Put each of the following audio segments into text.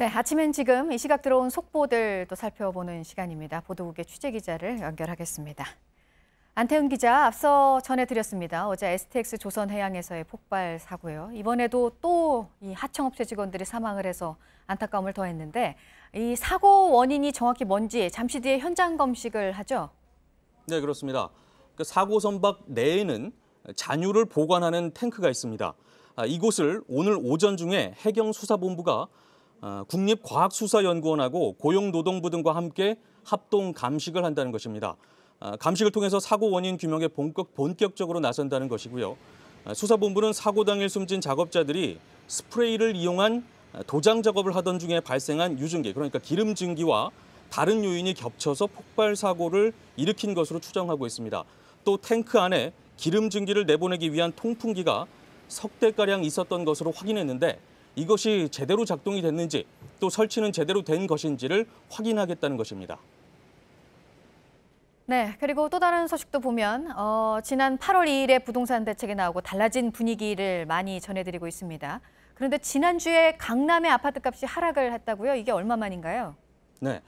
네, 아침엔 지금 이 시각 들어온 속보들 또 살펴보는 시간입니다. 보도국의 취재기자를 연결하겠습니다. 안태훈 기자, 앞서 전해드렸습니다. 어제 STX 조선해양에서의 폭발 사고요. 이번에도 또 이 하청업체 직원들이 사망을 해서 안타까움을 더했는데 이 사고 원인이 정확히 뭔지 잠시 뒤에 현장 검식을 하죠? 네, 그렇습니다. 그 사고 선박 내에는 잔유를 보관하는 탱크가 있습니다. 이곳을 오늘 오전 중에 해경수사본부가 국립과학수사연구원하고 고용노동부 등과 함께 합동 감식을 한다는 것입니다. 감식을 통해서 사고 원인 규명에 본격적으로 나선다는 것이고요. 수사본부는 사고 당일 숨진 작업자들이 스프레이를 이용한 도장 작업을 하던 중에 발생한 유증기, 그러니까 기름 증기와 다른 요인이 겹쳐서 폭발 사고를 일으킨 것으로 추정하고 있습니다. 또 탱크 안에 기름 증기를 내보내기 위한 통풍기가 석 대가량 있었던 것으로 확인했는데 이것이 제대로 작동이 됐는지 또 설치는 제대로 된 것인지를 확인하겠다는 것입니다. 네, 그리고 또 다른 소식도 보면 지난 8월 2일에 부동산 대책이 나오고 달라진 분위기를 많이 전해드리고 있습니다. 그런데 지난주에 강남의 아파트값이 하락을 했다고요? 이게 얼마만인가요? 네,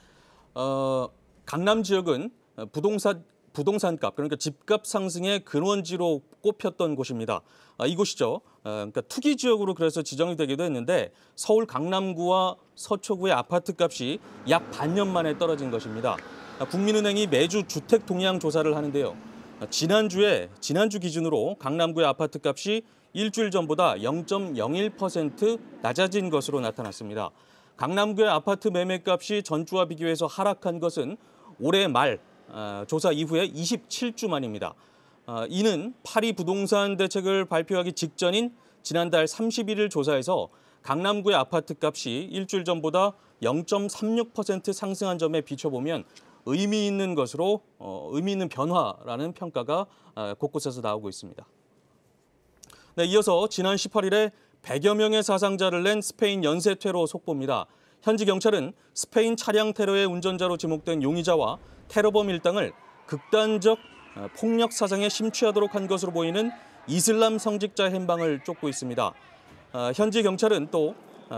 강남 지역은 부동산값, 그러니까 집값 상승의 근원지로 꼽혔던 곳입니다. 이곳이죠. 그러니까 투기 지역으로 그래서 지정이 되기도 했는데 서울 강남구와 서초구의 아파트값이 약 반년 만에 떨어진 것입니다. 국민은행이 매주 주택 동향 조사를 하는데요. 지난주 기준으로 강남구의 아파트값이 일주일 전보다 0.01% 낮아진 것으로 나타났습니다. 강남구의 아파트 매매값이 전주와 비교해서 하락한 것은 올해 말 조사 이후에 27주 만입니다. 이는 파리 부동산 대책을 발표하기 직전인 지난달 31일 조사에서 강남구의 아파트값이 일주일 전보다 0.36% 상승한 점에 비춰보면 의미 있는 변화라는 평가가 곳곳에서 나오고 있습니다. 네, 이어서 지난 18일에 100여 명의 사상자를 낸 스페인 연쇄 테러 속보입니다. 현지 경찰은 스페인 차량 테러의 운전자로 지목된 용의자와 테러범 일당을 극단적 폭력 사상에 심취하도록 한 것으로 보이는 이슬람 성직자 행방을 쫓고 있습니다. 현지 경찰은 또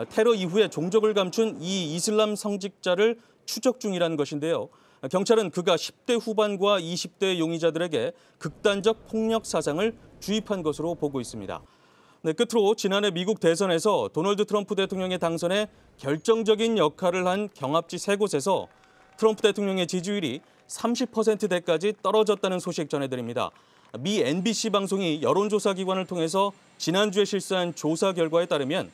테러 이후에 종족을 감춘 이 이슬람 성직자를 추적 중이라는 것인데요. 경찰은 그가 10대 후반과 20대 용의자들에게 극단적 폭력 사상을 주입한 것으로 보고 있습니다. 네, 끝으로 지난해 미국 대선에서 도널드 트럼프 대통령의 당선에 결정적인 역할을 한 경합지 3곳에서 트럼프 대통령의 지지율이 30%대까지 떨어졌다는 소식 전해드립니다. 미 NBC 방송이 여론조사 기관을 통해서 지난주에 실시한 조사 결과에 따르면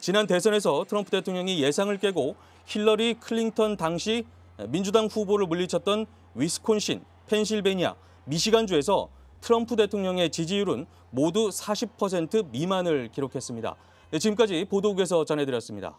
지난 대선에서 트럼프 대통령이 예상을 깨고 힐러리 클린턴 당시 민주당 후보를 물리쳤던 위스콘신, 펜실베니아, 미시간주에서 트럼프 대통령의 지지율은 모두 40% 미만을 기록했습니다. 네, 지금까지 보도국에서 전해드렸습니다.